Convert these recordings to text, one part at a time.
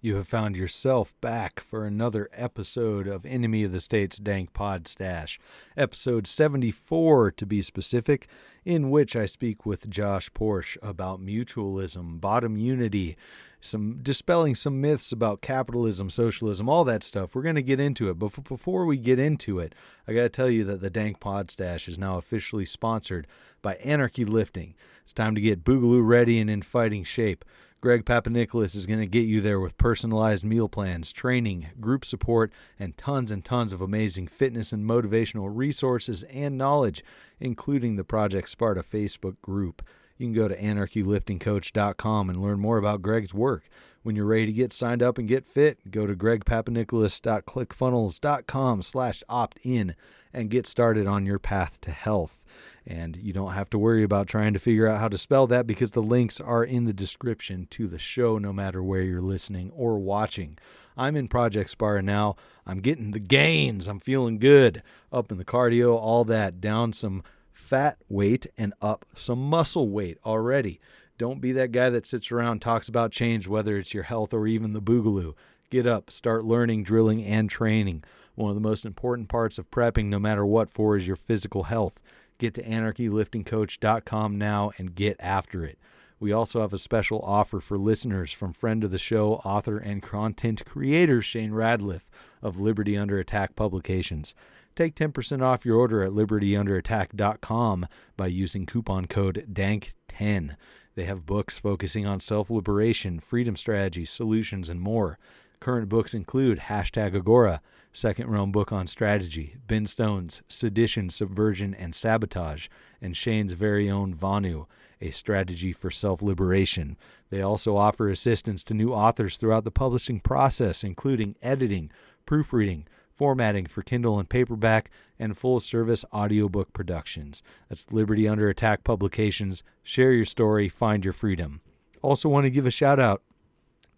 You have found yourself back for another episode of Enemy of the State's Dank Pod-Stash, episode 74 to be specific, in which I speak with Josh Porche about mutualism, bottom unity, dispelling some myths about capitalism, socialism, all that stuff. We're going to get into it, but before we get into it, I got to tell you that the Dank Pod-Stash is now officially sponsored by Anarchy Lifting. It's time to get Boogaloo ready and in fighting shape. Greg Papanicholas is going to get you there with personalized meal plans, training, group support, and tons of amazing fitness and motivational resources and knowledge, including the Project Sparta Facebook group. You can go to anarchyliftingcoach.com and learn more about Greg's work. When you're ready to get signed up and get fit, go to gregpapanicholas.clickfunnels.com/opt-in and get started on your path to health. And you don't have to worry about trying to figure out how to spell that because the links are in the description to the show no matter where you're listening or watching. I'm in Project Sparta now. I'm getting the gains. I'm feeling good. Up in the cardio, all that. Down some fat weight and up some muscle weight already. Don't be that guy that sits around and talks about change, whether it's your health or even the Boogaloo. Get up, start learning, drilling, and training. One of the most important parts of prepping, no matter what for, is your physical health. Get to anarchyliftingcoach.com now and get after it. We also have a special offer for listeners from friend of the show, author, and content creator Shane Radliff of Liberty Under Attack Publications. Take 10% off your order at libertyunderattack.com by using coupon code DANK10. They have books focusing on self-liberation, freedom strategies, solutions, and more. Current books include #Agora, Second Realm Book on Strategy, Ben Stone's Sedition, Subversion, and Sabotage, and Shane's very own Vanu, A Strategy for Self-Liberation. They also offer assistance to new authors throughout the publishing process, including editing, proofreading, formatting for Kindle and paperback, and full-service audiobook productions. That's Liberty Under Attack Publications. Share your story, find your freedom. Also want to give a shout-out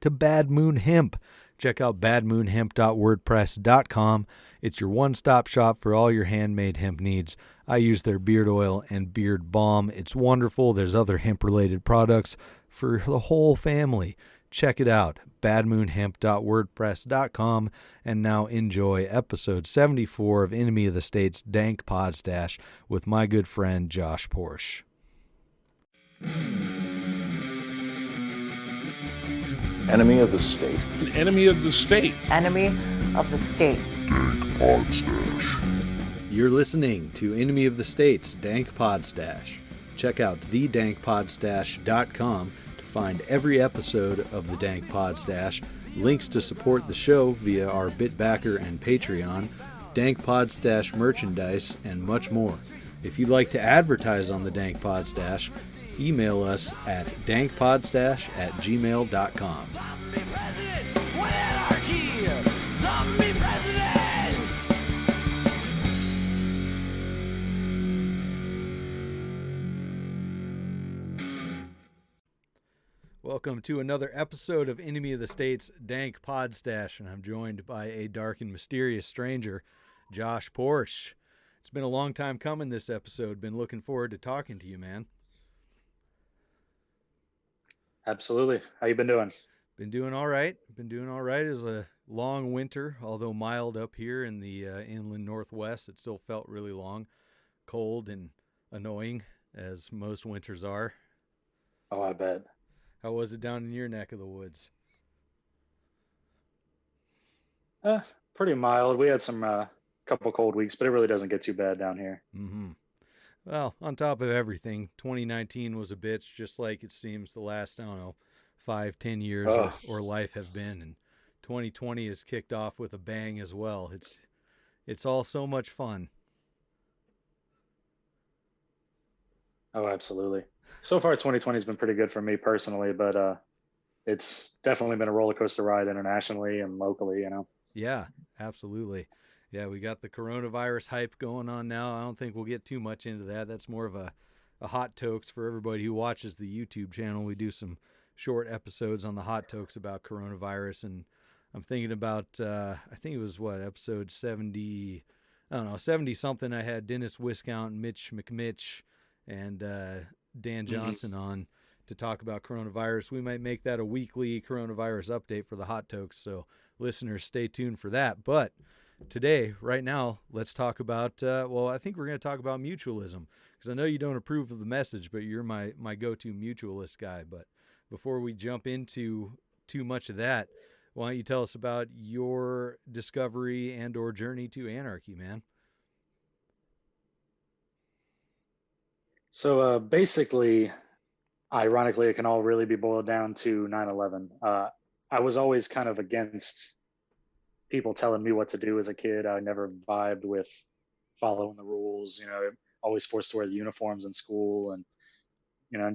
to Bad Moon Hemp. Check out badmoonhemp.wordpress.com. It's your one-stop shop for all your handmade hemp needs. I use their beard oil and beard balm. It's wonderful. There's other hemp-related products for the whole family. Check it out, badmoonhemp.wordpress.com. And now enjoy episode 74 of Enemy of the State's Dank Pod-Stash with my good friend Josh Porche. Enemy of the state. An enemy of the state. Enemy of the state. Dank Pod-Stash. You're listening to Enemy of the State's Dank Pod-Stash. Check out thedankpodstash.com to find every episode of the Dank Pod-Stash, links to support the show via our BitBacker and Patreon, Dank Pod-Stash merchandise, and much more. If you'd like to advertise on the Dank Pod-Stash, email us at dankpodstash@gmail.com. Zombie presidents! What anarchy! Zombie presidents! Welcome to another episode of Enemy of the State's Dank Pod-Stash, and I'm joined by a dark and mysterious stranger, Josh Porche. It's been a long time coming, this episode. Been looking forward to talking to you, man. Absolutely. How you been doing? Been doing all right. It was a long winter, although mild up here in the inland northwest. It still felt really long, cold and annoying, as most winters are. Oh, I bet. How was it down in your neck of the woods? Pretty mild. We had some couple cold weeks, but it really doesn't get too bad down here. Mm-hmm. Well, on top of everything, 2019 was a bitch, just like it seems the last, 5-10 years or life have been. And 2020 is kicked off with a bang as well. It's all so much fun. Oh, absolutely. So far, 2020 has been pretty good for me personally, but it's definitely been a roller coaster ride internationally and locally, Yeah, absolutely. Yeah, we got the coronavirus hype going on now. I don't think we'll get too much into that. That's more of a hot tokes for everybody who watches the YouTube channel. We do some short episodes on the hot tokes about coronavirus, and I'm thinking about, I think it was episode 70, 70 something. I had Dennis Wiscount, Mitch McMitch, and Dan Johnson on to talk about coronavirus. We might make that a weekly coronavirus update for the Hot Tokes, so listeners, stay tuned for that. But today, right now, let's talk about, I think we're going to talk about mutualism, because I know you don't approve of the message, but you're my go-to mutualist guy. But before we jump into too much of that, why don't you tell us about your discovery and or journey to anarchy, man? So basically, ironically, it can all really be boiled down to 9/11. I was always kind of against people telling me what to do as a kid. I never vibed with following the rules, always forced to wear the uniforms in school, and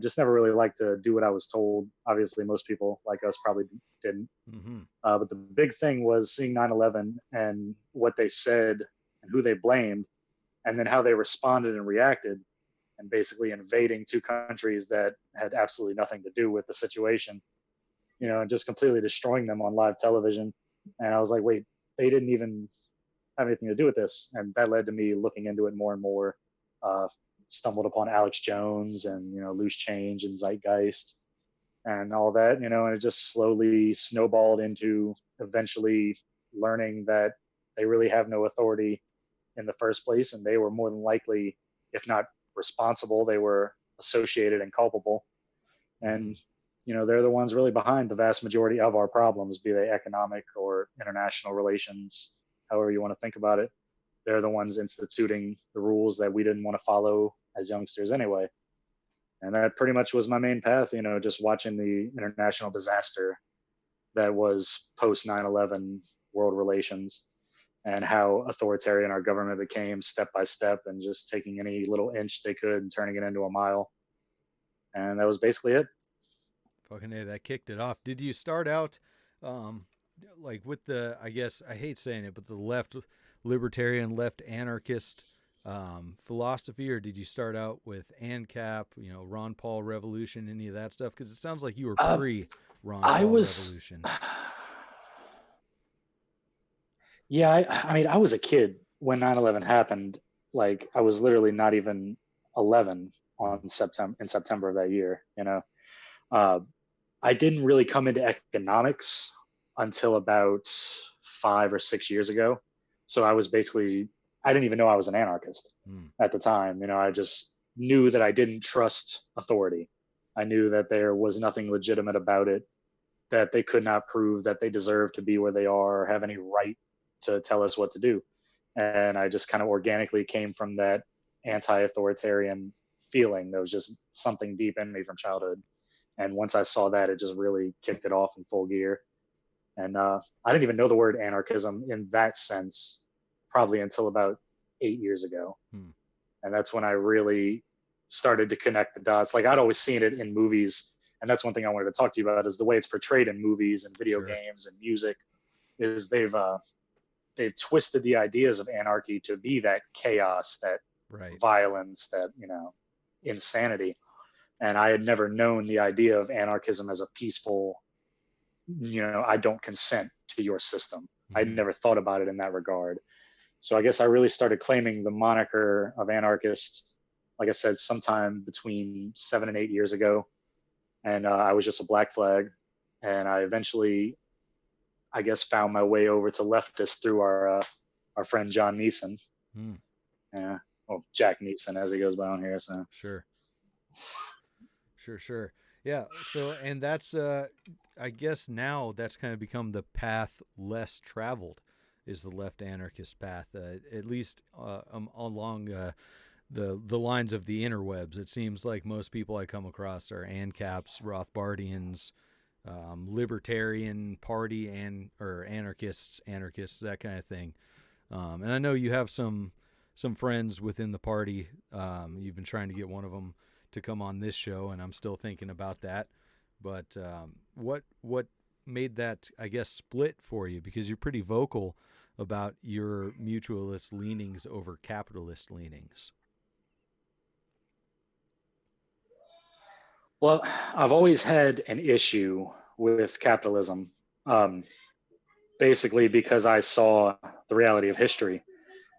just never really liked to do what I was told. Obviously, most people like us probably didn't. Mm-hmm. But the big thing was seeing 9/11 and what they said and who they blamed, and then how they responded and reacted, and basically invading two countries that had absolutely nothing to do with the situation, and just completely destroying them on live television. And I was like, wait, they didn't even have anything to do with this. And that led to me looking into it more and more. Stumbled upon Alex Jones and, Loose Change and Zeitgeist and all that, and it just slowly snowballed into eventually learning that they really have no authority in the first place. And they were more than likely, if not responsible, they were associated and culpable. And they're the ones really behind the vast majority of our problems, be they economic or international relations, however you want to think about it. They're the ones instituting the rules that we didn't want to follow as youngsters anyway. And that pretty much was my main path, just watching the international disaster that was post 9/11 world relations, and how authoritarian our government became step by step, and just taking any little inch they could and turning it into a mile. And that was basically it. Fucking A, that kicked it off. Did you start out like with the, I guess, I hate saying it, but the left libertarian, left anarchist philosophy, or did you start out with ANCAP, Ron Paul Revolution, any of that stuff? Because it sounds like you were pre-Ron Paul Revolution. Yeah, I mean, I was a kid when 9/11 happened. Like, I was literally not even 11 in September of that year. I didn't really come into economics until about 5 or 6 years ago. So I didn't even know I was an anarchist at the time. I just knew that I didn't trust authority. I knew that there was nothing legitimate about it, that they could not prove that they deserve to be where they are or have any right to tell us what to do. And I just kind of organically came from that anti-authoritarian feeling. There was just something deep in me from childhood. And once I saw that, it just really kicked it off in full gear. And I didn't even know the word anarchism in that sense, probably until about 8 years ago. And that's when I really started to connect the dots. Like, I'd always seen it in movies. And that's one thing I wanted to talk to you about, is the way it's portrayed in movies and video games and music. Is they've twisted the ideas of anarchy to be that chaos, that violence, that, insanity. And I had never known the idea of anarchism as a peaceful, I don't consent to your system. I'd never thought about it in that regard. So I guess I really started claiming the moniker of anarchist, like I said, sometime between 7 and 8 years ago. And I was just a black flag. And I eventually, I guess, found my way over to leftist through our friend John Neeson. Yeah, well, Jack Neeson, as he goes by on here. So Sure. Yeah. So, and that's, I guess now that's kind of become the path less traveled, is the left anarchist path, at least along the lines of the interwebs. It seems like most people I come across are ANCAPs, Rothbardians, libertarian party or anarchists, that kind of thing. And I know you have some friends within the party. You've been trying to get one of them to come on this show, and I'm still thinking about that. But what made that, I guess, split for you? Because you're pretty vocal about your mutualist leanings over capitalist leanings. Well, I've always had an issue with capitalism, basically because I saw the reality of history.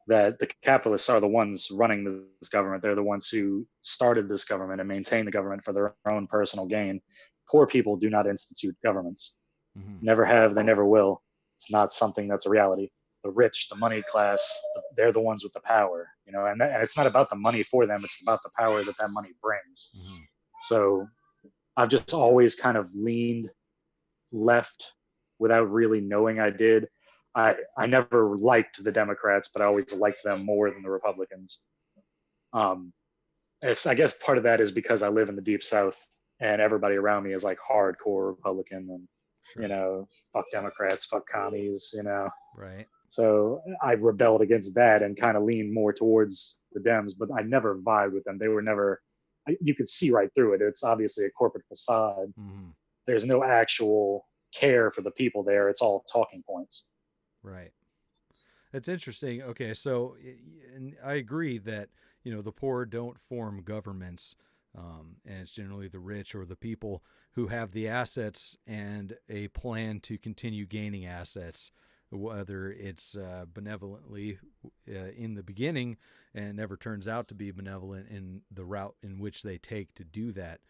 that the capitalists are the ones running this government. They're the ones who started this government and maintain the government for their own personal gain. Poor people do not institute governments. Never have, they never will. It's not something that's a reality. The rich, the money class, they're the ones with the power, you know, and it's not about the money for them. It's about the power that that money brings. So I've just always kind of leaned left without really knowing I did. I never liked the Democrats, but I always liked them more than the Republicans. I guess part of that is because I live in the Deep South and everybody around me is like hardcore Republican and, you know, fuck Democrats, fuck commies, you know. Right. So I rebelled against that and kind of leaned more towards the Dems, but I never vibed with them. They were never, you could see right through it. It's obviously a corporate facade. There's no actual care for the people there. It's all talking points. Right. It's interesting. Okay. So and I agree that, you know, the poor don't form governments. And it's generally the rich or the people who have the assets and a plan to continue gaining assets, whether it's benevolently in the beginning and never turns out to be benevolent in the route in which they take to do that,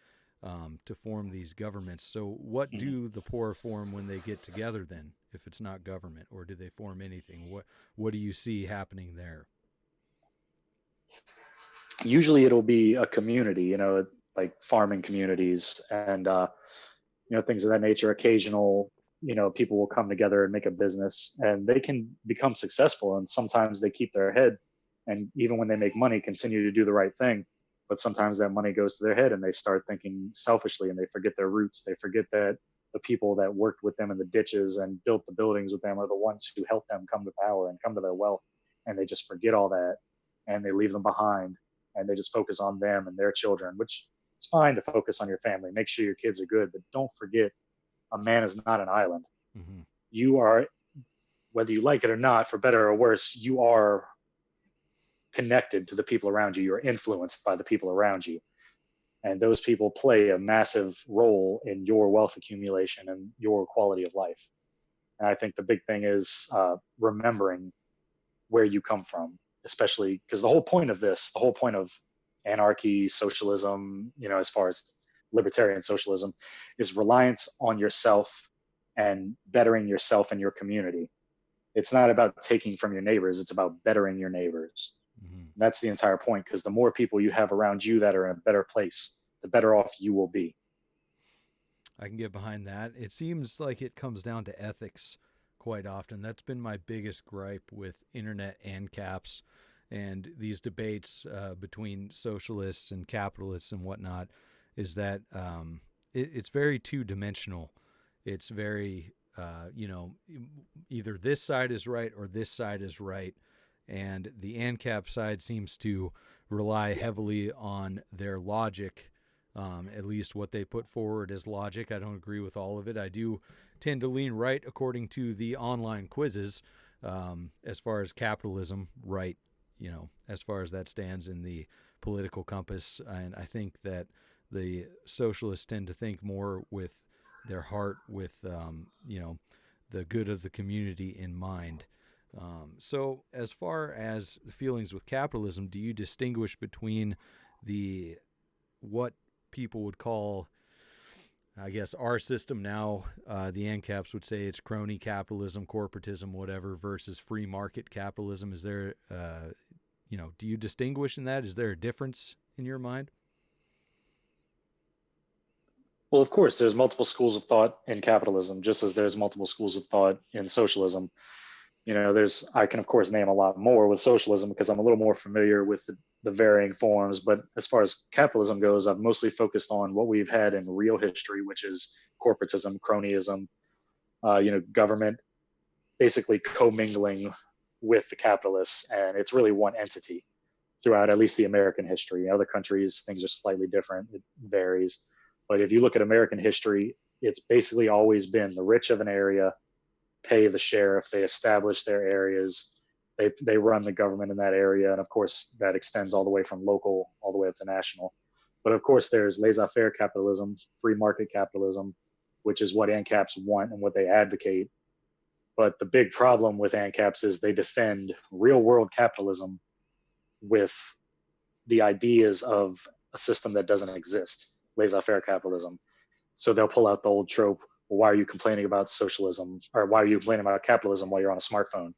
to form these governments. So what do the poor form when they get together then, if it's not government, or do they form anything? What do you see happening there? Usually it'll be a community, you know, like farming communities and, you know, things of that nature. Occasional, you know, people will come together and make a business and they can become successful. And sometimes they keep their head and even when they make money, continue to do the right thing. But sometimes that money goes to their head and they start thinking selfishly and they forget their roots. They forget that the people that worked with them in the ditches and built the buildings with them are the ones who helped them come to power and come to their wealth. And they just forget all that and they leave them behind and they just focus on them and their children, which it's fine to focus on your family. Make sure your kids are good, but don't forget a man is not an island. You are, whether you like it or not, for better or worse, you are connected to the people around you. You're influenced by the people around you. And those people play a massive role in your wealth accumulation and your quality of life. And I think the big thing is remembering where you come from, especially because the whole point of anarchy, socialism, you know, as far as libertarian socialism, is reliance on yourself and bettering yourself and your community. It's not about taking from your neighbors. It's about bettering your neighbors. That's the entire point, because the more people you have around you that are in a better place, the better off you will be. I can get behind that. It seems like it comes down to ethics quite often. That's been my biggest gripe with internet ANCAPs and these debates between socialists and capitalists and whatnot, is that it's very two-dimensional. It's very, you know, either this side is right or this side is right. And the ANCAP side seems to rely heavily on their logic, at least what they put forward as logic. I don't agree with all of it. I do tend to lean right according to the online quizzes, as far as capitalism, right, you know, as far as that stands in the political compass. And I think that the socialists tend to think more with their heart, with, you know, the good of the community in mind. So as far as the feelings with capitalism, do you distinguish between what people would call, I guess, our system now, the ANCAPs would say it's crony capitalism, corporatism, whatever, versus free market capitalism? Is there, you know, do you distinguish in that? Is there a difference in your mind? Well, of course, there's multiple schools of thought in capitalism, just as there's multiple schools of thought in socialism. You know, I can of course name a lot more with socialism because I'm a little more familiar with the varying forms. But as far as capitalism goes, I've mostly focused on what we've had in real history, which is corporatism, cronyism, you know, government basically commingling with the capitalists. And it's really one entity throughout at least the American history. In other countries, things are slightly different. It varies. But if you look at American history, it's basically always been the rich of an area pay the sheriff, they establish their areas, they run the government in that area, and of course that extends all the way from local all the way up to national. But of course there's laissez-faire capitalism, free market capitalism, which is what ANCAPs want and what they advocate. But the big problem with ANCAPs is they defend real world capitalism with the ideas of a system that doesn't exist, laissez-faire capitalism. So they'll pull out the old trope, well, why are you complaining about socialism, or why are you complaining about capitalism while you're on a smartphone?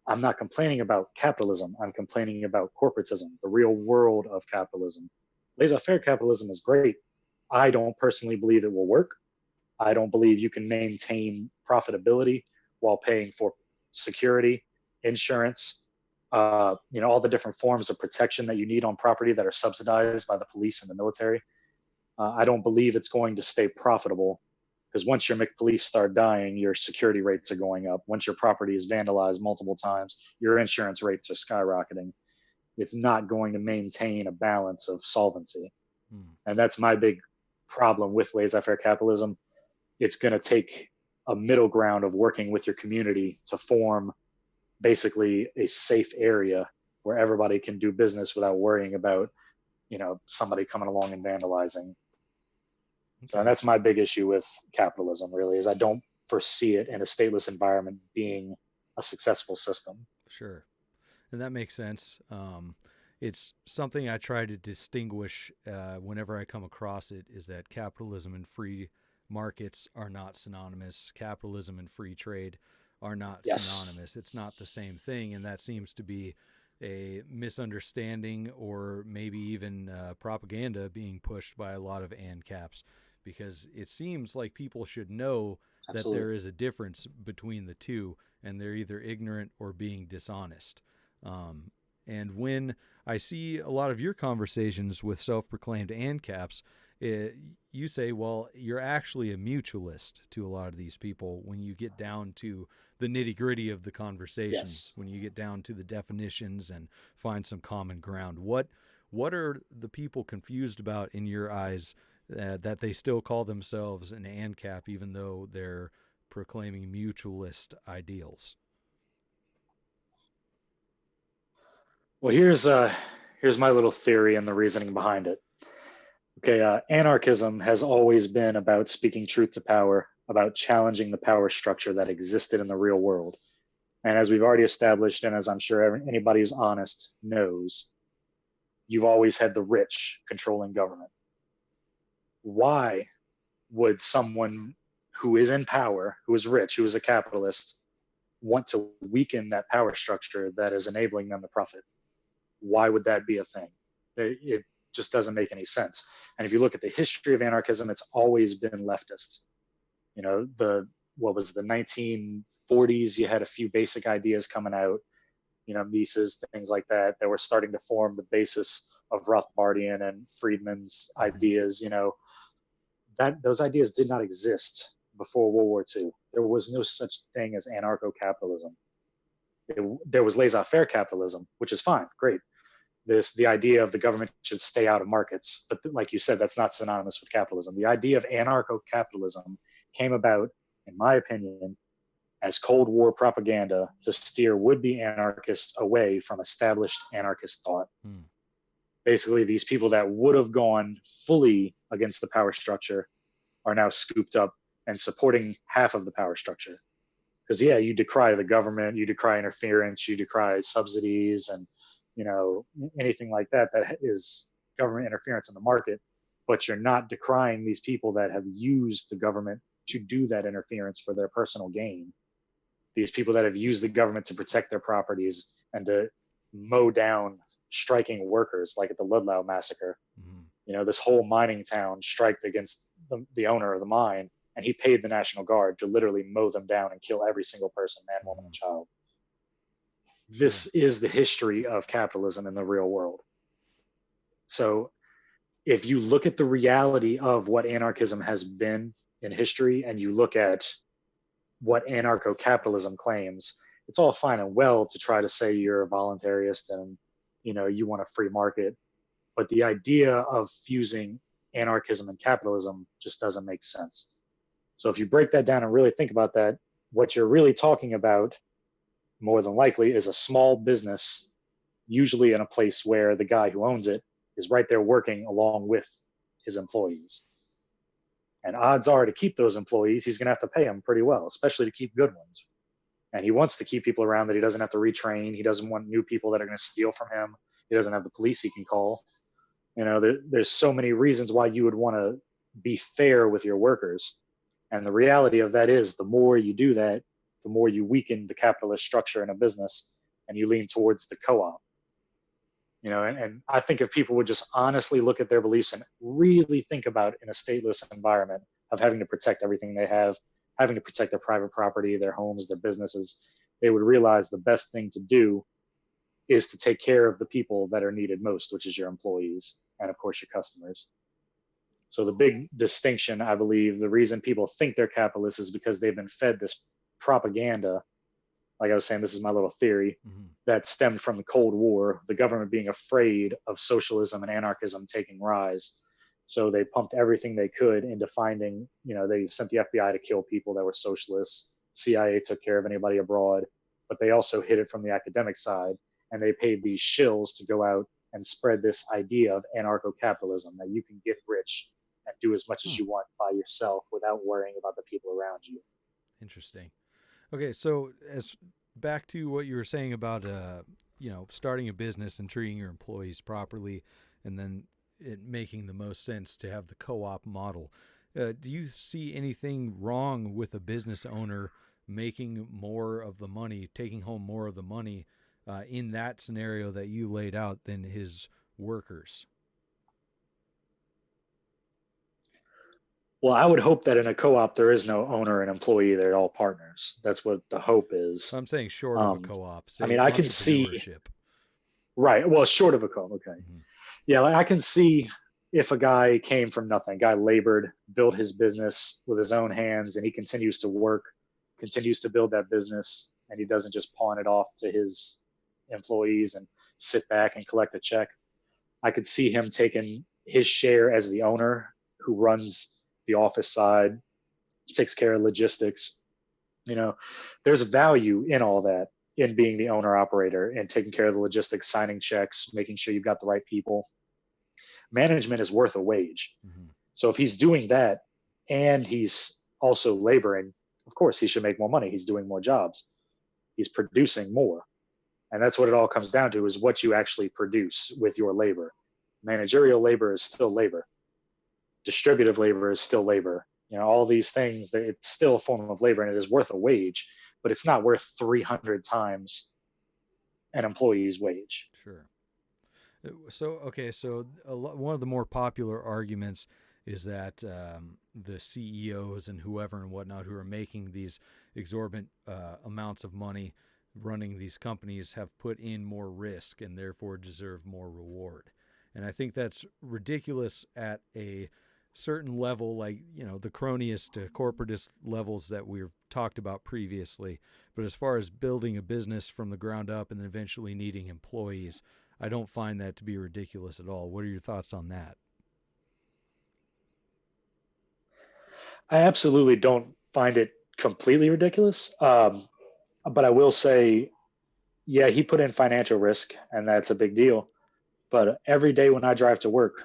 I'm not complaining about capitalism. I'm complaining about corporatism, the real world of capitalism. Laissez-faire capitalism is great. I don't personally believe it will work. I don't believe you can maintain profitability while paying for security, insurance, all the different forms of protection that you need on property that are subsidized by the police and the military. I don't believe it's going to stay profitable, because once your police start dying, your security rates are going up. Once your property is vandalized multiple times, your insurance rates are skyrocketing. It's not going to maintain a balance of solvency. And that's my big problem with laissez-faire capitalism. It's going to take a middle ground of working with your community to form basically a safe area where everybody can do business without worrying about, somebody coming along and vandalizing. Okay. So that's my big issue with capitalism, really, is I don't foresee it in a stateless environment being a successful system. Sure. And that makes sense. It's something I try to distinguish whenever I come across it, is that capitalism and free markets are not synonymous. Capitalism and free trade are not synonymous. It's not the same thing. And that seems to be a misunderstanding, or maybe even propaganda being pushed by a lot of ANCAPs, because it seems like people should know that there is a difference between the two, and they're either ignorant or being dishonest. And when I see a lot of your conversations with self-proclaimed ANCAPs, you say, well, you're actually a mutualist to a lot of these people when you get down to the nitty-gritty of the conversations, when you get down to the definitions and find some common ground. What are the people confused about in your eyes that they still call themselves an ANCAP even though they're proclaiming mutualist ideals? Well, here's my little theory and the reasoning behind it. Okay, anarchism has always been about speaking truth to power, about challenging the power structure that existed in the real world. And as we've already established, and as I'm sure anybody who's honest knows, you've always had the rich controlling government. Why would someone who is in power, who is rich, who is a capitalist, want to weaken that power structure that is enabling them to profit? Why would that be a thing? It just doesn't make any sense. And if you look at the history of anarchism, it's always been leftist. The 1940s, you had a few basic ideas coming out, Mises, things like that were starting to form the basis of Rothbardian and Friedman's ideas. Those ideas did not exist before World War II. There was no such thing as anarcho-capitalism. There was laissez-faire capitalism, which is fine, great. The idea of the government should stay out of markets, but like you said, that's not synonymous with capitalism. The idea of anarcho-capitalism came about, in my opinion, as Cold War propaganda to steer would-be anarchists away from established anarchist thought. Basically, these people that would have gone fully against the power structure are now scooped up and supporting half of the power structure. Because you decry the government, you decry interference, you decry subsidies, and anything like that is government interference in the market, but you're not decrying these people that have used the government to do that interference for their personal gain. These people that have used the government to protect their properties and to mow down striking workers, like at the Ludlow massacre. This whole mining town striked against the owner of the mine, and he paid the National Guard to literally mow them down and kill every single person, man, woman, and child. This is the history of capitalism in the real world. So if you look at the reality of what anarchism has been in history, and you look at what anarcho-capitalism claims, it's all fine and well to try to say you're a voluntarist and you want a free market, but the idea of fusing anarchism and capitalism just doesn't make sense. So if you break that down and really think about that, what you're really talking about more than likely is a small business, usually in a place where the guy who owns it is right there working along with his employees. And odds are, to keep those employees, he's going to have to pay them pretty well, especially to keep good ones. And he wants to keep people around that he doesn't have to retrain. He doesn't want new people that are going to steal from him. He doesn't have the police he can call. There's so many reasons why you would want to be fair with your workers. And the reality of that is, the more you do that, the more you weaken the capitalist structure in a business, and you lean towards the co-op. And I think if people would just honestly look at their beliefs and really think about, in a stateless environment of having to protect everything they have, having to protect their private property, their homes, their businesses, they would realize the best thing to do is to take care of the people that are needed most, which is your employees and, of course, your customers. So the big distinction, I believe, the reason people think they're capitalists is because they've been fed this propaganda. Like I was saying, this is my little theory, that stemmed from the Cold War, the government being afraid of socialism and anarchism taking rise. So they pumped everything they could into finding, they sent the FBI to kill people that were socialists. CIA took care of anybody abroad, but they also hid it from the academic side. And they paid these shills to go out and spread this idea of anarcho-capitalism, that you can get rich and do as much as you want by yourself without worrying about the people around you. Interesting. Okay, so as back to what you were saying about starting a business and treating your employees properly, and then it making the most sense to have the co-op model. Do you see anything wrong with a business owner making more of the money, taking home more of the money in that scenario that you laid out than his workers? Well, I would hope that in a co-op there is no owner and employee; they're all partners. That's what the hope is. I'm saying short of a co-op. I mean, I can see. Right. Well, short of a co-op. Okay. Mm-hmm. Yeah, I can see if a guy came from nothing, a guy labored, built his business with his own hands, and he continues to work, continues to build that business, and he doesn't just pawn it off to his employees and sit back and collect a check. I could see him taking his share as the owner who runs the office side, takes care of logistics. There's value in all that, in being the owner operator and taking care of the logistics, signing checks, making sure you've got the right people. Management is worth a wage. Mm-hmm. So if he's doing that and he's also laboring, of course he should make more money. He's doing more jobs. He's producing more. And that's what it all comes down to, is what you actually produce with your labor. Managerial labor is still labor. Distributive labor is still labor. All these things, it's still a form of labor, and it is worth a wage, but it's not worth 300 times an employee's wage. Sure. So one of the more popular arguments is that the CEOs and whoever and whatnot who are making these exorbitant amounts of money running these companies have put in more risk and therefore deserve more reward. And I think that's ridiculous at a certain level, like, the cronyist to corporatist levels that we've talked about previously. But as far as building a business from the ground up and eventually needing employees, I don't find that to be ridiculous at all. What are your thoughts on that? I absolutely don't find it completely ridiculous. But I will say, yeah, he put in financial risk, and that's a big deal. But every day when I drive to work,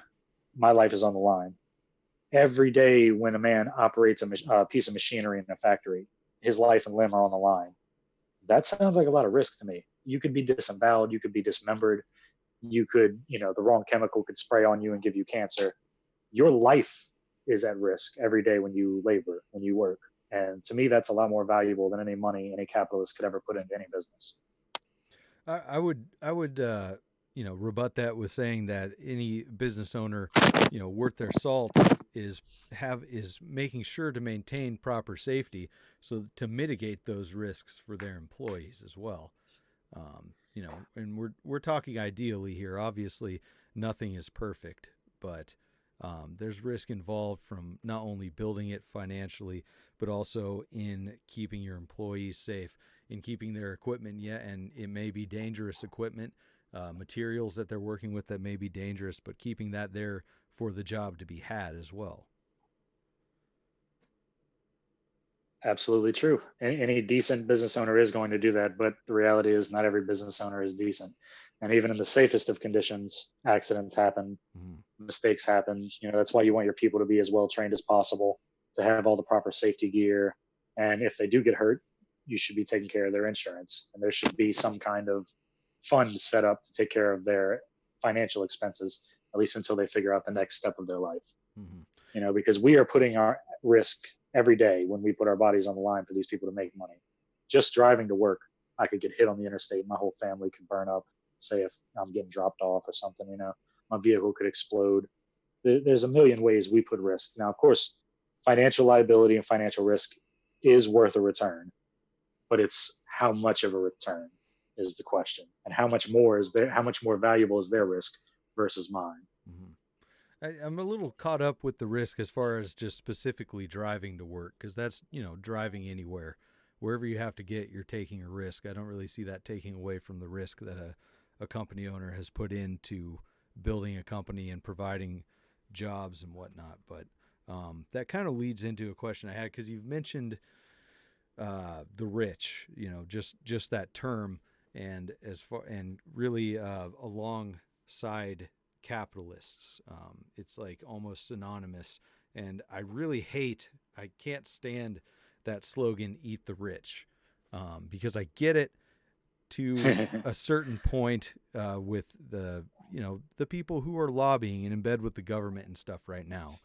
my life is on the line. Every day when a man operates a piece of machinery in a factory, his life and limb are on the line. That sounds like a lot of risk to me. You could be disemboweled, you could be dismembered, you could, the wrong chemical could spray on you and give you cancer. Your life is at risk every day when you labor, when you work. And to me, that's a lot more valuable than any money any capitalist could ever put into any business. I would rebut that with saying that any business owner, worth their salt is making sure to maintain proper safety, so to mitigate those risks for their employees as well. And we're talking ideally here. Obviously, nothing is perfect, but there's risk involved from not only building it financially, but also in keeping your employees safe, in keeping their equipment. Yeah, and it may be dangerous equipment. Materials that they're working with that may be dangerous, but keeping that there for the job to be had as well. Absolutely true. Any decent business owner is going to do that, but the reality is not every business owner is decent. And even in the safest of conditions, accidents happen, mistakes happen. That's why you want your people to be as well trained as possible. to have all the proper safety gear. And if they do get hurt, you should be taking care of their insurance. And there should be some kind of fund set up to take care of their financial expenses, at least until they figure out the next step of their life. Mm-hmm. Because we are putting our risk every day when we put our bodies on the line for these people to make money. Just driving to work, I could get hit on the interstate. My whole family could burn up, say if I'm getting dropped off or something, my vehicle could explode. There's a million ways we put risk. Now, of course, financial liability and financial risk is worth a return, but it's how much of a return is the question, and how much more valuable is their risk versus mine. Mm-hmm. I'm a little caught up with the risk as far as just specifically driving to work, because that's, driving anywhere. Wherever you have to get, you're taking a risk. I don't really see that taking away from the risk that a company owner has put into building a company and providing jobs and whatnot. But that kind of leads into a question I had, because you've mentioned the rich, just that term, and really alongside capitalists, it's like almost synonymous. And I can't stand that slogan, "Eat the rich," because I get it to a certain point with the people who are lobbying and in bed with the government and stuff right now.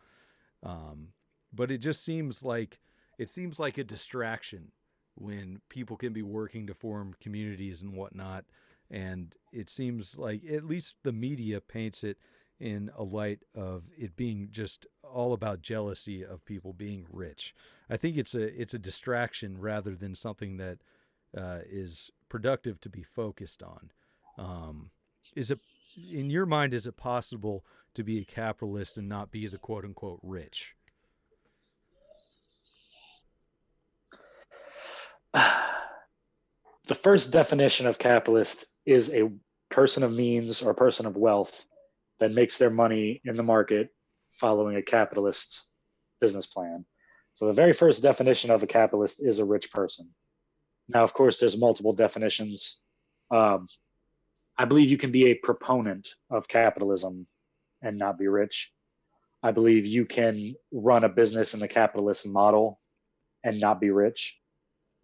But it just seems like a distraction when people can be working to form communities and whatnot. And it seems like at least the media paints it in a light of it being just all about jealousy of people being rich. I think it's a distraction rather than something that is productive to be focused on. Is it, in your mind, is it possible to be a capitalist and not be the quote unquote rich? The first definition of capitalist is a person of means or a person of wealth that makes their money in the market following a capitalist business plan. So the very first definition of a capitalist is a rich person. Now, of course, there's multiple definitions. I believe you can be a proponent of capitalism and not be rich. I believe you can run a business in the capitalist model and not be rich.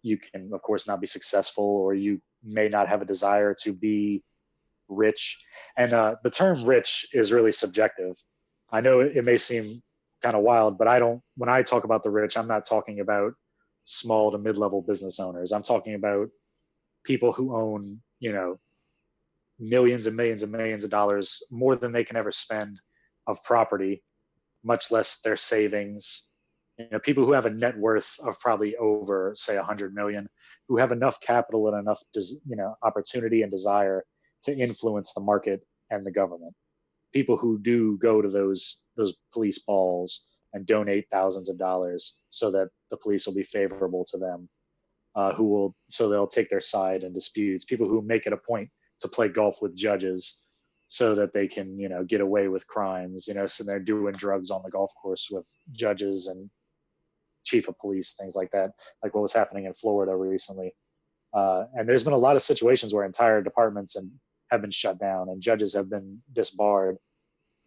You can, of course, not be successful, or you may not have a desire to be rich. And the term rich is really subjective. I know it may seem kind of wild, but when I talk about the rich, I'm not talking about small to mid-level business owners. I'm talking about people who own, millions and millions and millions of dollars, more than they can ever spend of property, much less their savings. People who have a net worth of probably over, say, 100 million, who have enough capital and enough, opportunity and desire to influence the market and the government. People who do go to those police balls and donate thousands of dollars so that the police will be favorable to them, so they'll take their side in disputes. People who make it a point to play golf with judges so that they can, get away with crimes, so they're doing drugs on the golf course with judges and chief of police, things like that, like what was happening in Florida recently. And there's been a lot of situations where entire departments have been shut down and judges have been disbarred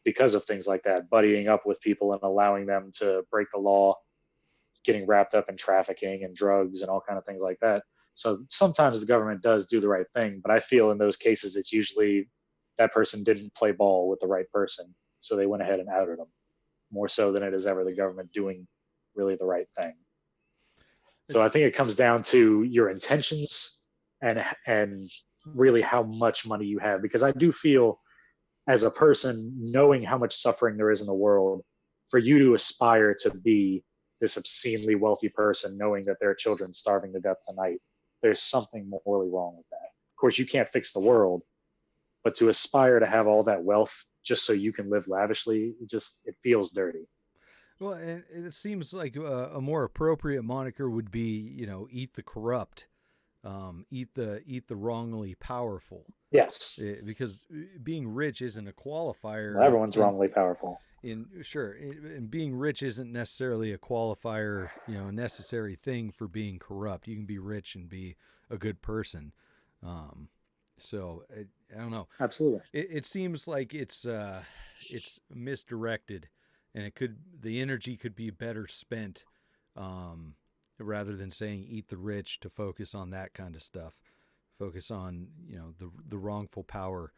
because of things like that, buddying up with people and allowing them to break the law, getting wrapped up in trafficking and drugs and all kind of things like that. So sometimes the government does do the right thing, but I feel in those cases, it's usually that person didn't play ball with the right person. So they went ahead and outed them, more so than it is ever the government doing really the right thing. So I think it comes down to your intentions and really how much money you have, because I do feel as a person, knowing how much suffering there is in the world, for you to aspire to be this obscenely wealthy person, knowing that there are children starving to death tonight, there's something morally wrong with that. Of course, you can't fix the world, but to aspire to have all that wealth just so you can live lavishly, it feels dirty. Well, and it seems like a more appropriate moniker would be, eat the corrupt, eat the wrongly powerful. Yes. Because being rich isn't a qualifier. Well, everyone's wrongly powerful. And being rich isn't necessarily a qualifier, a necessary thing for being corrupt. You can be rich and be a good person. So I don't know. Absolutely. It seems like it's misdirected and the energy could be better spent, rather than saying eat the rich, to focus on that kind of stuff, focus on, the wrongful power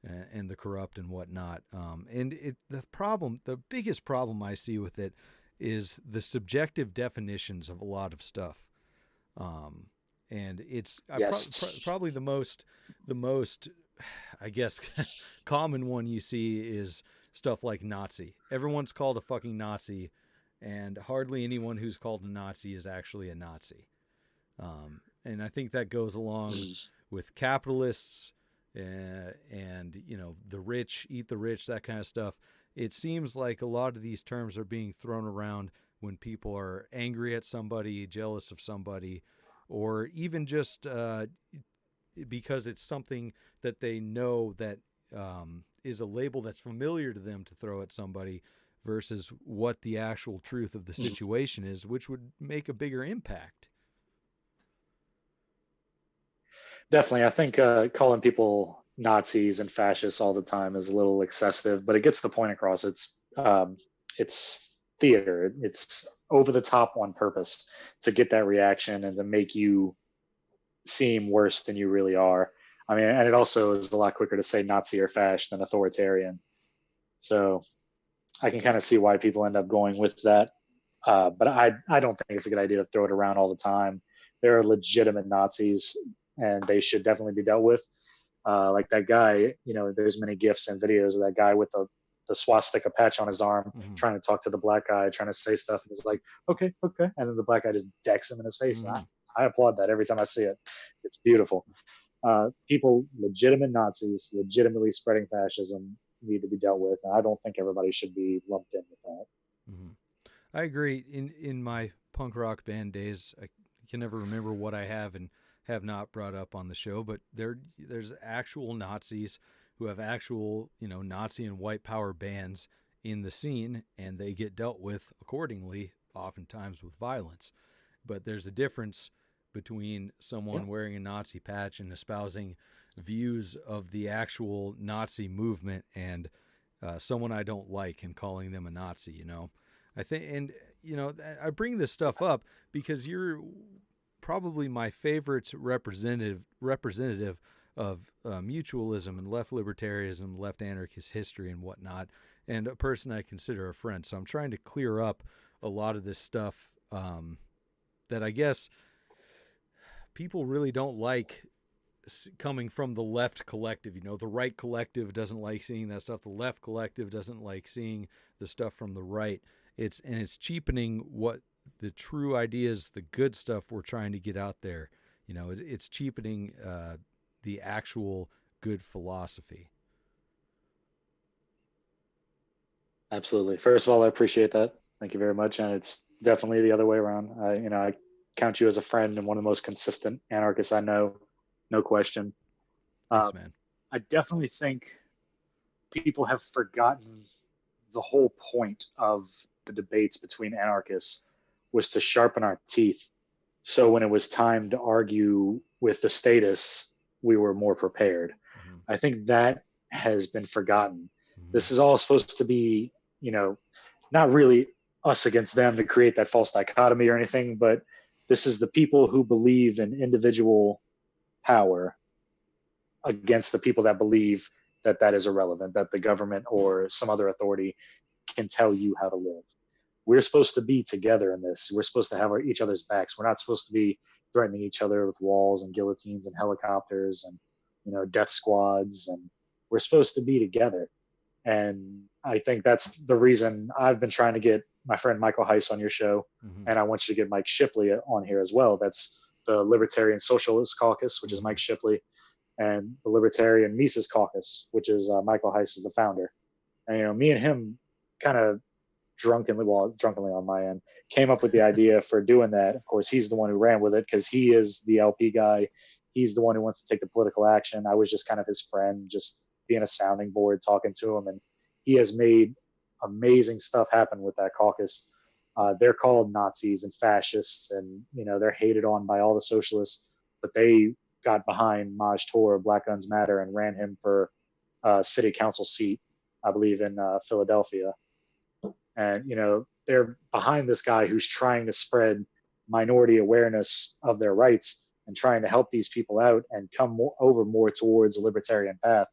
and the corrupt and whatnot. The biggest problem I see with it is the subjective definitions of a lot of stuff. And it's Yes. probably the most, I guess, common one you see is stuff like Nazi. Everyone's called a fucking Nazi, and hardly anyone who's called a Nazi is actually a Nazi. And I think that goes along with capitalists, and the rich, eat the rich, that kind of stuff. It seems like a lot of these terms are being thrown around when people are angry at somebody, jealous of somebody, or even just because it's something that they know that is a label that's familiar to them to throw at somebody, versus what the actual truth of the situation is, which would make a bigger impact. Definitely. I think calling people Nazis and fascists all the time is a little excessive, but it gets the point across. It's theater. It's over the top on purpose to get that reaction and to make you seem worse than you really are. I mean, and it also is a lot quicker to say Nazi or fash than authoritarian. So I can kind of see why people end up going with that. But I don't think it's a good idea to throw it around all the time. There are legitimate Nazis, and they should definitely be dealt with. Like that guy, there's many GIFs and videos of that guy with the swastika patch on his arm, trying to talk to the black guy, trying to say stuff, and he's like, okay. And then the black guy just decks him in his face. And I applaud that every time I see it. It's beautiful. People, legitimate Nazis, legitimately spreading fascism, need to be dealt with. And I don't think everybody should be lumped in with that. I agree. In my punk rock band days, I can never remember what I have and have not brought up on the show, but there's actual Nazis who have actual, Nazi and white power bands in the scene, and they get dealt with accordingly, oftentimes with violence. But there's a difference between someone wearing a Nazi patch and espousing views of the actual Nazi movement and someone I don't like and calling them a Nazi, I think, and, I bring this stuff up because you're probably my favorite representative of mutualism and left libertarianism, left anarchist history and whatnot, and a person I consider a friend. So I'm trying to clear up a lot of this stuff that I guess people really don't like coming from the left collective. The right collective doesn't like seeing that stuff. The left collective doesn't like seeing the stuff from the right. It's cheapening what the true ideas, the good stuff we're trying to get out there. It's cheapening the actual good philosophy. Absolutely. First of all, I appreciate that. Thank you very much. And it's definitely the other way around. I count you as a friend and one of the most consistent anarchists I know, no question. Thanks, man. I definitely think people have forgotten the whole point of the debates between anarchists was to sharpen our teeth. So when it was time to argue with the statists, we were more prepared. I think that has been forgotten. This is all supposed to be, not really us against them to create that false dichotomy or anything, but this is the people who believe in individual power against the people that believe that is irrelevant, that the government or some other authority can tell you how to live. We're supposed to be together in this. We're supposed to have each other's backs. We're not supposed to be threatening each other with walls and guillotines and helicopters and, death squads. And we're supposed to be together. And I think that's the reason I've been trying to get my friend Michael Heiss on your show. And I want you to get Mike Shipley on here as well. That's the Libertarian Socialist Caucus, which is Mike Shipley, and the Libertarian Mises Caucus, which is Michael Heiss is the founder. And, me and him kind of drunkenly on my end, came up with the idea for doing that. Of course, he's the one who ran with it because he is the LP guy. He's the one who wants to take the political action. I was just kind of his friend, just being a sounding board, talking to him. And he has made amazing stuff happen with that caucus. They're called Nazis and fascists, and, they're hated on by all the socialists, but they got behind Maj Toure, Black Guns Matter, and ran him for a city council seat, I believe, in Philadelphia. And, they're behind this guy who's trying to spread minority awareness of their rights and trying to help these people out and come over more towards a libertarian path.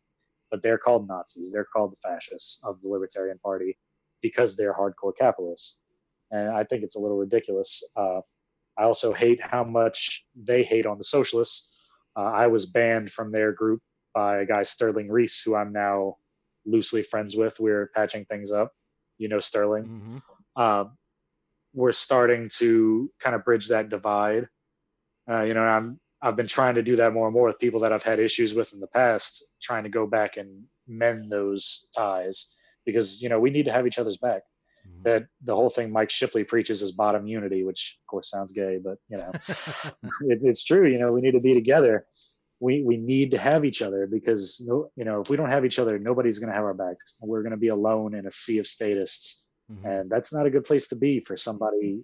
But they're called Nazis. They're called the fascists of the Libertarian Party because they're hardcore capitalists. And I think it's a little ridiculous. I also hate how much they hate on the socialists. I was banned from their group by a guy, Sterling Reese, who I'm now loosely friends with. We're patching things up. Sterling. Mm-hmm. We're starting to kind of bridge that divide. I've been trying to do that more and more with people that I've had issues with in the past, trying to go back and mend those ties because, we need to have each other's back. Mm-hmm. That the whole thing Mike Shipley preaches is bottom unity, which of course sounds gay, but it's true. We need to be together. We need to have each other because, if we don't have each other, nobody's going to have our backs. We're going to be alone in a sea of statists. Mm-hmm. And that's not a good place to be for somebody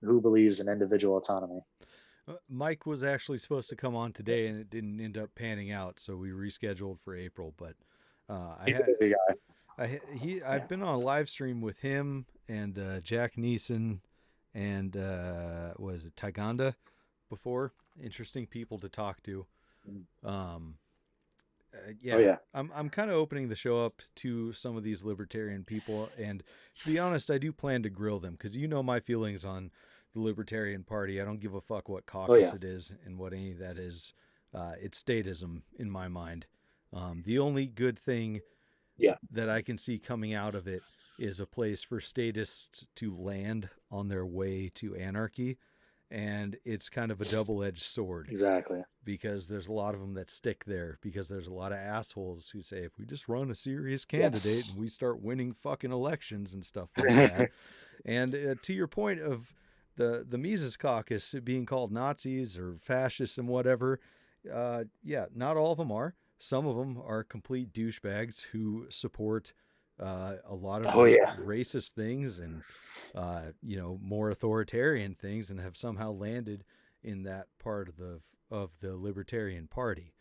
who believes in individual autonomy. Mike was actually supposed to come on today, and it didn't end up panning out, so we rescheduled for April. But he's a busy guy. I've been on a live stream with him and Jack Neeson and was it Taganda before. Interesting people to talk to. I'm kind of opening the show up to some of these libertarian people, and to be honest, I do plan to grill them because my feelings on the Libertarian Party. I don't give a fuck what caucus it is and what any of that is. It's statism in my mind. The only good thing that I can see coming out of it is a place for statists to land on their way to anarchy. And it's kind of a double-edged sword. Exactly. Because there's a lot of them that stick there because there's a lot of assholes who say, if we just run a serious candidate and we start winning fucking elections and stuff like that. And to your point of the Mises Caucus being called Nazis or fascists and whatever, not all of them are. Some of them are complete douchebags who support a lot of racist things and more authoritarian things, and have somehow landed in that part of the Libertarian Party.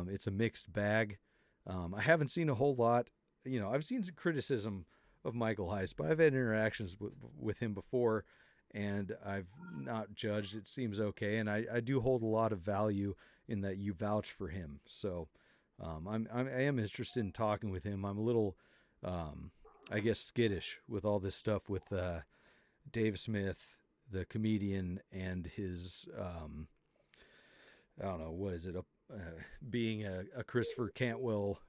It's a mixed bag. I haven't seen a whole lot. I've seen some criticism of Michael Heist, but I've had interactions with him before, and I've not judged. It seems okay, and I do hold a lot of value in that you vouch for him. So I am interested in talking with him. I'm a little I guess skittish with all this stuff with Dave Smith, the comedian, and his I don't know, what is it, being a Christopher Cantwell,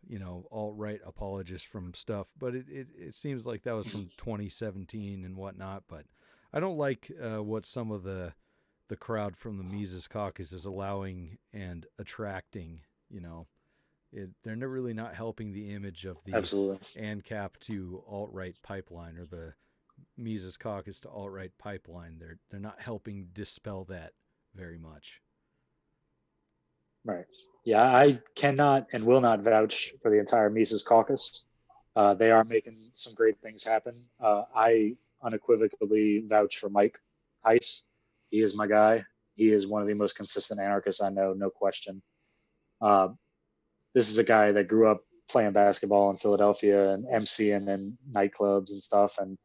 alt-right apologist from stuff, but it seems like that was from 2017 and whatnot. But I don't like what some of the crowd from the Mises Caucus is allowing and attracting. They're really not helping the image of the ANCAP to alt-right pipeline, or the Mises Caucus to alt-right pipeline. They're not helping dispel that very much. Right. Yeah, I cannot and will not vouch for the entire Mises Caucus. They are making some great things happen. I unequivocally vouch for Mike Heist. He is my guy. He is one of the most consistent anarchists I know, no question. This is a guy that grew up playing basketball in Philadelphia and emceeing in nightclubs and stuff and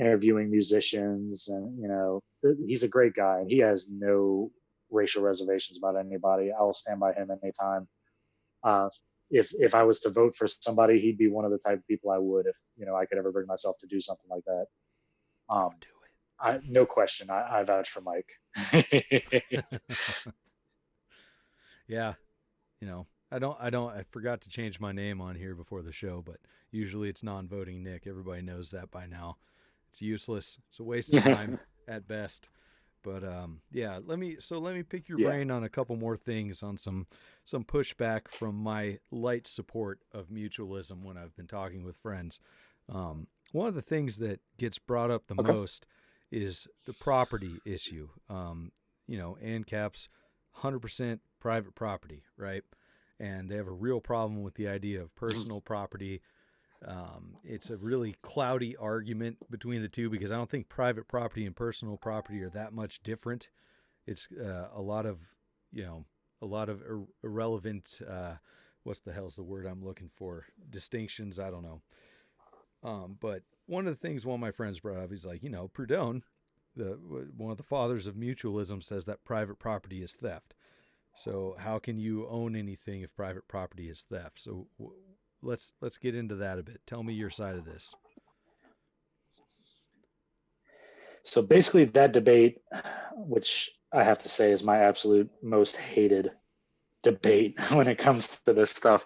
interviewing musicians. And, he's a great guy. And he has no racial reservations about anybody. I will stand by him anytime. If I was to vote for somebody, he'd be one of the type of people I would if, I could ever bring myself to do something like that. Do it. No question. I vouch for Mike. Yeah. I forgot to change my name on here before the show, but usually it's NonVotingNick. Everybody knows that by now. It's useless. It's a waste of time at best. But let me pick your brain on a couple more things, on some pushback from my light support of mutualism when I've been talking with friends. One of the things that gets brought up the most is the property issue. ANCAP's 100% private property, right? And they have a real problem with the idea of personal property. It's a really cloudy argument between the two, because I don't think private property and personal property are that much different. It's a lot of irrelevant, what's the hell's the word I'm looking for? Distinctions. I don't know. But one of the things one of my friends brought up, he's like, Proudhon, one of the fathers of mutualism, says that private property is theft. So how can you own anything if private property is theft? So let's get into that a bit. Tell me your side of this. So basically that debate, which I have to say is my absolute most hated debate when it comes to this stuff,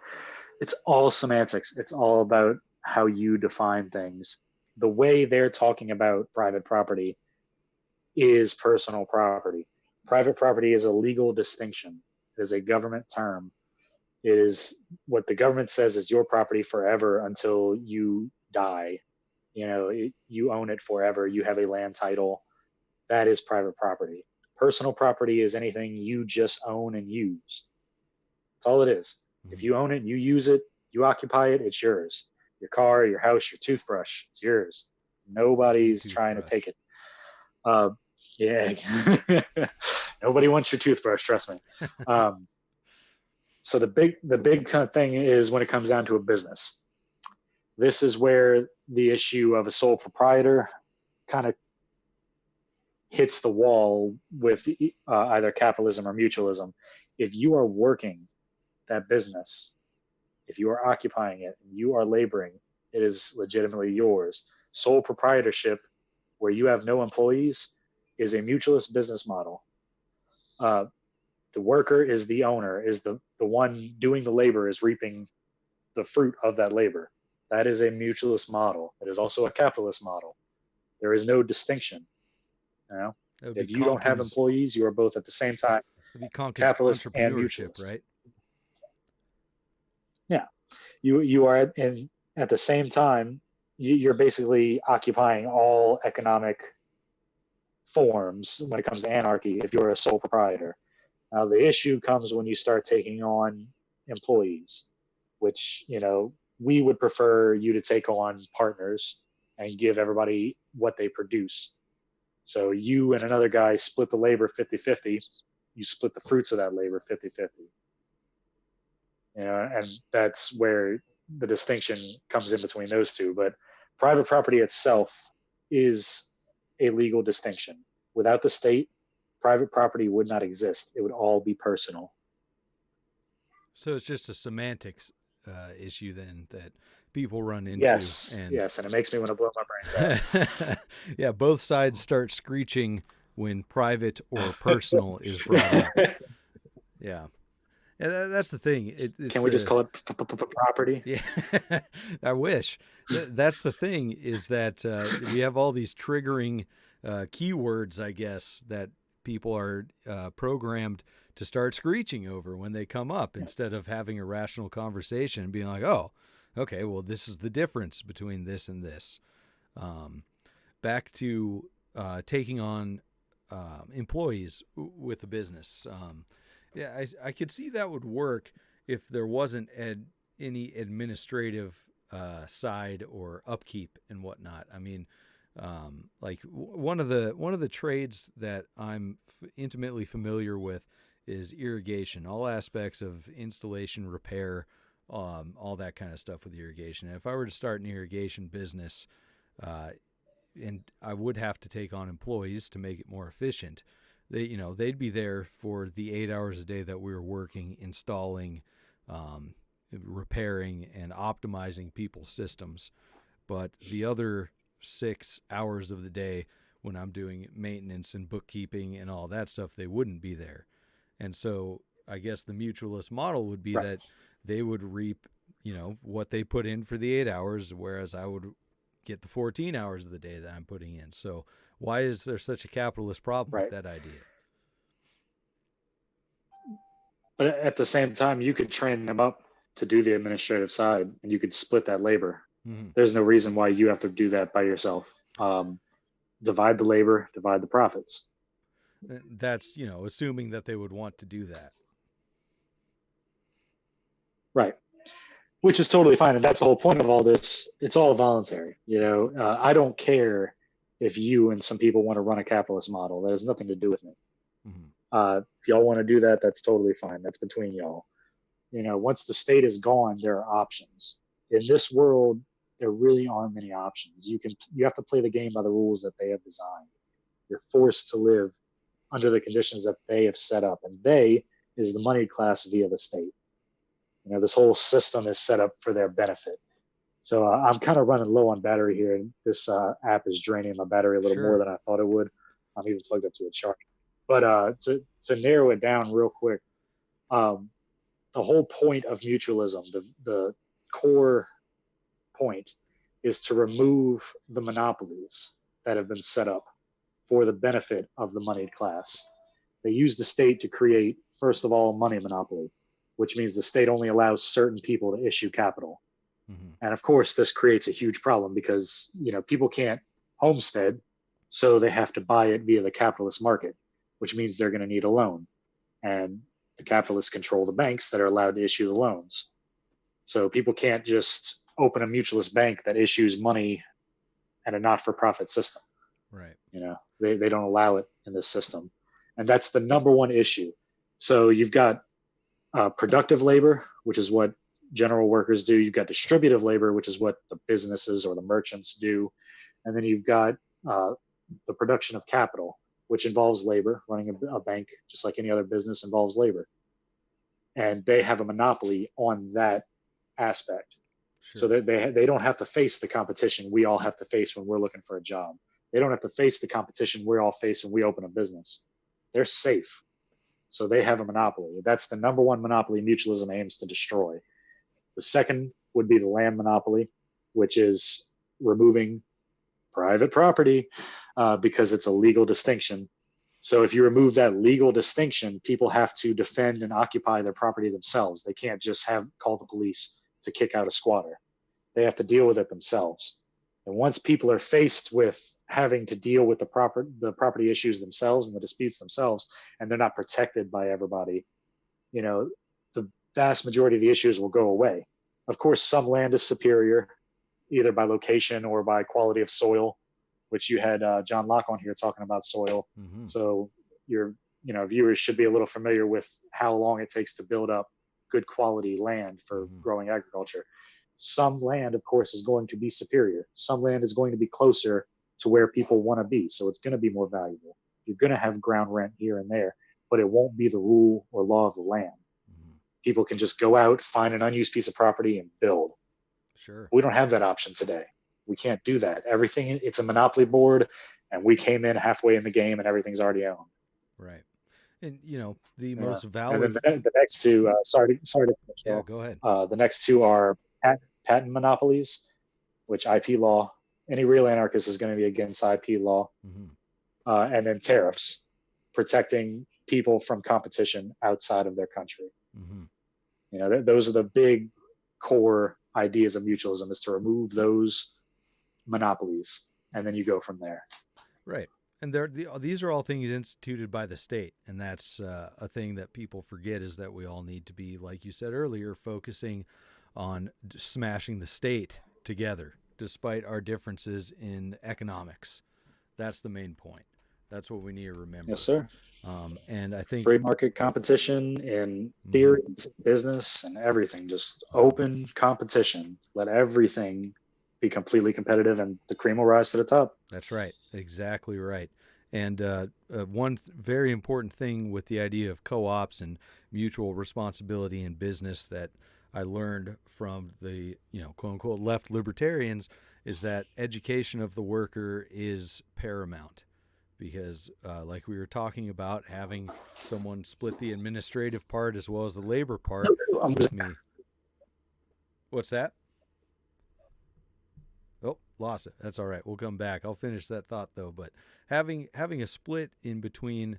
it's all semantics. It's all about how you define things. The way they're talking about private property is personal property. Private property is a legal distinction. It is a government term. It is what the government says is your property forever until you die. You own it forever. You have a land title. That is private property. Personal property is anything you just own and use. That's all it is. Mm-hmm. If you own it, you use it, you occupy it, it's yours. Your car, your house, your toothbrush, it's yours. Nobody's trying to take it. Yeah. Nobody wants your toothbrush, trust me. So the big kind of thing is when it comes down to a business. This is where the issue of a sole proprietor kind of hits the wall with either capitalism or mutualism. If you are working that business, if you are occupying it, you are laboring, it is legitimately yours. Sole proprietorship, where you have no employees, is a mutualist business model. The worker is the owner, is the one doing the labor, is reaping the fruit of that labor. That is a mutualist model. It is also a capitalist model. There is no distinction. If you don't have employees, you are both at the same time capitalist and mutualist. Right? Yeah, you are at the same time. You're basically occupying all economic forms when it comes to anarchy. If you're a sole proprietor, now the issue comes when you start taking on employees, which we would prefer you to take on partners and give everybody what they produce. So you and another guy split the labor 50-50. You split the fruits of that labor 50-50. And that's where the distinction comes in between those two. But private property itself is a legal distinction. Without the state, private property would not exist. It would all be personal. So it's just a semantics issue then that people run into. Yes, and it makes me want to blow my brains out. Yeah, both sides start screeching when private or personal is brought up. Yeah. And that's the thing. Can we just call it property? Yeah, I wish. That's the thing is that we have all these triggering keywords, I guess, that people are programmed to start screeching over when they come up instead of having a rational conversation and being like, oh, okay, well, this is the difference between this and this. Back to taking on employees with a business. Yeah, I could see that would work if there wasn't any administrative side or upkeep and whatnot. I mean, like one of the trades that I'm intimately familiar with is irrigation, all aspects of installation, repair, all that kind of stuff with irrigation. And if I were to start an irrigation business, and I would have to take on employees to make it more efficient, they'd be there for the 8 hours a day that we were working, installing, repairing, and optimizing people's systems. But the other 6 hours of the day when I'm doing maintenance and bookkeeping and all that stuff, they wouldn't be there. And so I guess the mutualist model would be that they would reap, what they put in for the 8 hours, whereas I would get the 14 hours of the day that I'm putting in. So why is there such a capitalist problem with that idea? But at the same time, you could train them up to do the administrative side and you could split that labor. Mm-hmm. There's no reason why you have to do that by yourself. Divide the labor, divide the profits. That's, assuming that they would want to do that. Right. Which is totally fine. And that's the whole point of all this. It's all voluntary. I don't care if you and some people want to run a capitalist model. That has nothing to do with me. Mm-hmm. If y'all want to do that, that's totally fine. That's between y'all. Once the state is gone, there are options. In this world, there really aren't many options. You have to play the game by the rules that they have designed. You're forced to live under the conditions that they have set up, and they is the moneyed class via the state. This whole system is set up for their benefit. So I'm kind of running low on battery here, and this app is draining my battery a little more than I thought it would. I'm even plugged up to a charger. But to narrow it down real quick, the whole point of mutualism, the core point, is to remove the monopolies that have been set up for the benefit of the moneyed class. They use the state to create, first of all, money monopoly, which means the state only allows certain people to issue capital. And of course, this creates a huge problem because, people can't homestead, so they have to buy it via the capitalist market, which means they're going to need a loan. And the capitalists control the banks that are allowed to issue the loans. So people can't just open a mutualist bank that issues money at a not-for-profit system. Right. They don't allow it in this system. And that's the number one issue. So you've got productive labor, which is what general workers do. You've got distributive labor, which is what the businesses or the merchants do. And then you've got the production of capital, which involves labor. Running a bank, just like any other business, involves labor. And they have a monopoly on that aspect. So that they don't have to face the competition we all have to face when we're looking for a job. They don't have to face the competition we all face when we open a business. They're safe. So they have a monopoly. That's the number one monopoly mutualism aims to destroy. The second would be the land monopoly, which is removing private property because it's a legal distinction. So if you remove that legal distinction, people have to defend and occupy their property themselves. They can't just call the police to kick out a squatter. They have to deal with it themselves. And once people are faced with having to deal with the property issues themselves and the disputes themselves, and they're not protected by everybody, the vast majority of the issues will go away. Of course, some land is superior, either by location or by quality of soil, which you had John Locke on here talking about soil. So your viewers should be a little familiar with how long it takes to build up good quality land for growing agriculture. Some land, of course, is going to be superior. Some land is going to be closer to where people want to be. So it's going to be more valuable. You're going to have ground rent here and there, but it won't be the rule or law of the land. People can just go out, find an unused piece of property and build. Sure. We don't have that option today. We can't do that. Everything, it's a monopoly board, and we came in halfway in the game and everything's already owned. Right. And, the most valid. And then the next two, sorry to finish off. Go ahead. The next two are patent monopolies, which IP law, any real anarchist is going to be against IP law. And then tariffs, protecting people from competition outside of their country. Those are the big core ideas of mutualism, is to remove those monopolies, and then you go from there. Right. And these are all things instituted by the state. And that's a thing that people forget, is that we all need to be, like you said earlier, focusing on smashing the state together, despite our differences in economics. That's the main point. That's what we need to remember. Yes, sir. And I think free market competition in theory, business, and everything, just open competition. Let everything be completely competitive, and the cream will rise to the top. That's right. Exactly right. And one very important thing with the idea of co-ops and mutual responsibility in business that I learned from the, quote unquote left libertarians, is that education of the worker is paramount. Because like we were talking about, having someone split the administrative part as well as the labor part with me. What's that? Oh, lost it. That's all right. We'll come back. I'll finish that thought though. But having a split in between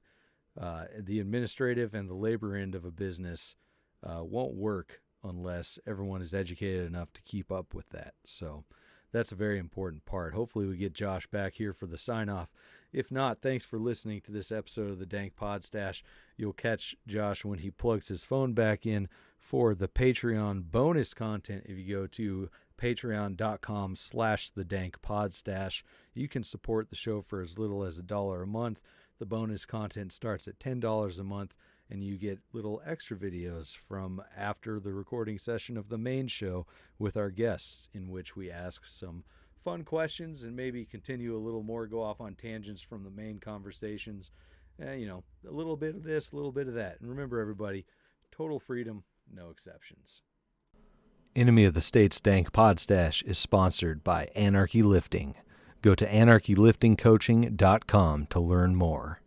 the administrative and the labor end of a business won't work unless everyone is educated enough to keep up with that. So that's a very important part. Hopefully we get Josh back here for the sign-off. If not, thanks for listening to this episode of the Dank Pod-Stash. You'll catch Josh when he plugs his phone back in for the Patreon bonus content. If you go to patreon.com/thedankpodstash, you can support the show for as little as $1 a month. The bonus content starts at $10 a month, and you get little extra videos from after the recording session of the main show with our guests, in which we ask some fun questions and maybe continue a little more, go off on tangents from the main conversations. A little bit of this, a little bit of that. And remember, everybody, total freedom, no exceptions. Enemy of the State's Dank Pod-Stash is sponsored by Anarchy Lifting. Go to anarchyliftingcoaching.com to learn more.